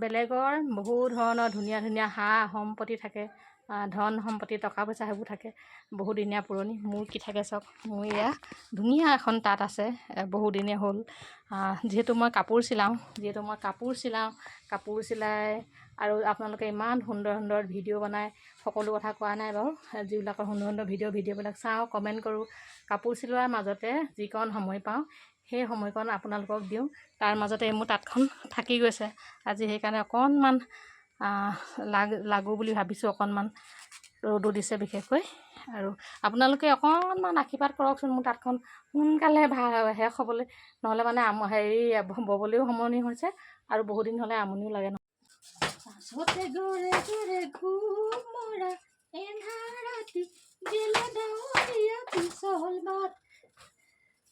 বেলেগৰ বহু ধৰণৰ ধুনীয়া ধুনীয়া সা সম্পত্তি থাকে, ধন সম্পত্তি টকা পইচা সেইবোৰ থাকে বহুদিনীয়া পুৰণি। মোৰ কি থাকে চাওক, মোৰ এয়া ধুনীয়া এখন তাঁত আছে, বহুদিনীয়া হ'ল। যিহেতু মই কাপোৰ চিলাই আৰু আপোনালোকে ইমান সুন্দৰ সুন্দৰ ভিডিঅ' বনায়, সকলো কথা কোৱা নাই বাৰু, যিবিলাকৰ সুন্দৰ সুন্দৰ ভিডিঅ'বিলাক চাওঁ, কমেণ্ট কৰোঁ। কাপোৰ চিলোৱাৰ মাজতে যিকণ সময় পাওঁ সেই সময়কণ আপোনালোকক দিওঁ। তাৰ মাজতে মোৰ তাঁতখন থাকি গৈছে। আজি সেইকাৰণে অকণমান লাগো বুলি ভাবিছোঁ। অকণমান ৰ'দো দিছে বিশেষকৈ, আৰু আপোনালোকে অকণমান আশীৰ্বাদ কৰকচোন মোৰ তাঁতখন সোনকালে শেষ হ'বলৈ, নহ'লে মানে ব'বলৈও সময় হৈছে আৰু বহুদিন হ'লে আমনিও লাগে ন। পাছতে গৰে গৰে ঘুমৰা এন্ধাৰ ৰাতি গেলে ডাৱৰীয়া পিছল বাট,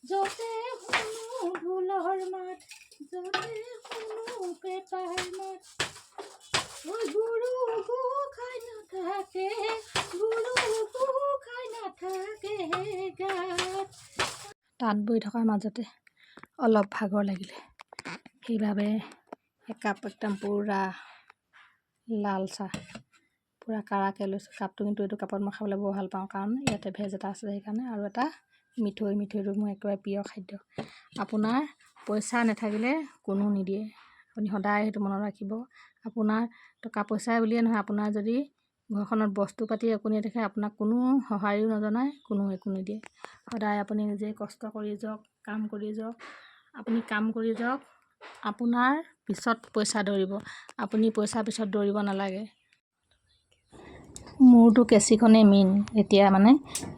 য'তে শুনো ঢোলৰ মাত, য'তে শুনো পেঁপাৰ মাত, ঐ গুৰু গোসাঁই নাথাকে, গুৰু গোসাঁই নাথাকে গাত। তাঁত বৈ থকাৰ মাজতে অলপ ভাগৰ লাগিলে, সেইবাবে একাপ একদম পূৰা লাল চাহ পূৰা কাৰাকৈ লৈছোঁ। কাপটো কিন্তু এইটো কাপত মই খাবলৈ বৰ ভাল পাওঁ, কাৰণ ইয়াতে ভেজ এটা আছে সেইকাৰণে, আৰু এটা মিঠৈটো মোৰ একেবাৰে প্ৰিয় খাদ্য। আপোনাৰ পইচা নাথাকিলে কোনো নিদিয়ে, আপুনি সদায় সেইটো মনত ৰাখিব। আপোনাৰ টকা পইচাই বুলিয়ে নহয়, আপোনাৰ যদি ঘৰখনত বস্তু পাতি একো নেদেখে, আপোনাক কোনো সহায়ো নজনায়, কোনো একো নিদিয়ে। সদায় আপুনি নিজে কষ্ট কৰি যাওক, কাম কৰি যাওক। আপুনি কাম কৰি যাওক, আপোনাৰ পিছত পইচা দৌৰিব, আপুনি পইচা পিছত দৌৰিব নালাগে। মোৰতো কেঁচিখনেই মেইন। এতিয়া মানে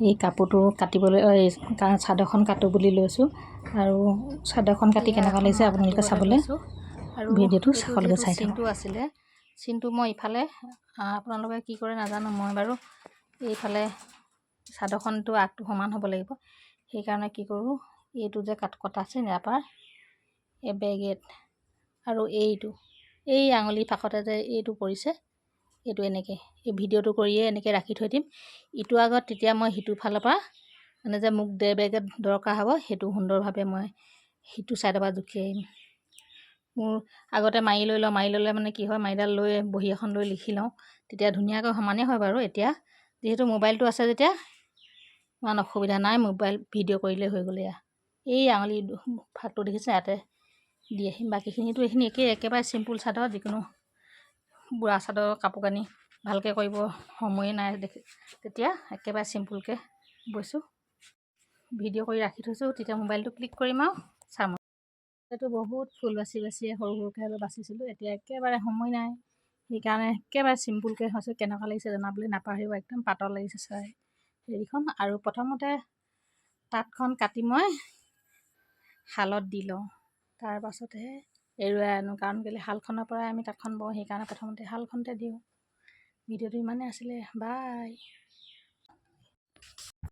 এই কাপোৰটো কাটিবলৈ, চাদৰখন কাটো বুলি লৈছোঁ, আৰু চাদৰখন কাটি কেনেকুৱা লাগিছে আপোনালোকে চাবলৈ আৰু ভিডিঅ'টো সকলোকে চাই থাকক। চিনটো মই ইফালে, আপোনালোকে কি কৰে নাজানো, মই বাৰু এইফালে চাদৰখনটো আগটো সমান হ'ব লাগিব, সেইকাৰণে কি কৰোঁ, এইটো যে কটা আছে ইয়াৰপৰা এই বেগেট আৰু এই আঙুলি ফাকতে যে এইটো পৰিছে, এইটো এনেকৈ এই ভিডিঅ'টো কৰিয়ে এনেকৈ ৰাখি থৈ দিম ইটো আগত। তেতিয়া মই সিটো ফালৰ পৰা মানে যে মোক বেগেট দৰকাৰ হ'ব, সেইটো সুন্দৰভাৱে মই সিটো ছাইডৰ পৰা জুখি আহিম। মোৰ আগতে মাৰি ল'লে মানে কি হয়, মাৰিডাল লৈ বহী এখন লৈ লিখি লওঁ, তেতিয়া ধুনীয়াকৈ সমানেই হয় বাৰু। এতিয়া যিহেতু মোবাইলটো আছে, যেতিয়া ইমান অসুবিধা নাই, মোবাইল ভিডিঅ' কৰিলেই হৈ গ'ল। এই আঙুলি ফাকটো দেখিছে, ইয়াতে দি আহিম। বাকীখিনিতো এইখিনি একেবাৰে চিম্পুল চাদৰ, যিকোনো বুঢ়া চাদৰ কাপোৰ কানি ভালকৈ কৰিব সময়ে নাই তেতিয়া একেবাৰে চিম্পুলকৈ বৈছোঁ, ভিডিঅ' কৰি ৰাখি থৈছোঁ। তেতিয়া মোবাইলটো ক্লিক কৰিম আৰু চাম। এইটো বহুত ফুল বাচি সৰু সৰুকৈ বাচিছিলোঁ, এতিয়া একেবাৰে সময় নাই, সেইকাৰণে একেবাৰে চিম্পুলকৈ হৈছোঁ। কেনেকুৱা লাগিছে জনাবলৈ নাপাহৰিব। একদম পাতল লাগিছে চাই হেৰিখন। আৰু প্ৰথমতে তাঁতখন কাটি মই শালত দি লওঁ, তাৰ পাছতহে এৰুৱাই আনো, কাৰণ কেলৈ শালখনৰ পৰাই আমি তাঁতখন বওঁ, সেইকাৰণে প্ৰথমতে শালখনতে দিওঁ। ভিডিঅ'টো ইমানেই আছিলে, বাই।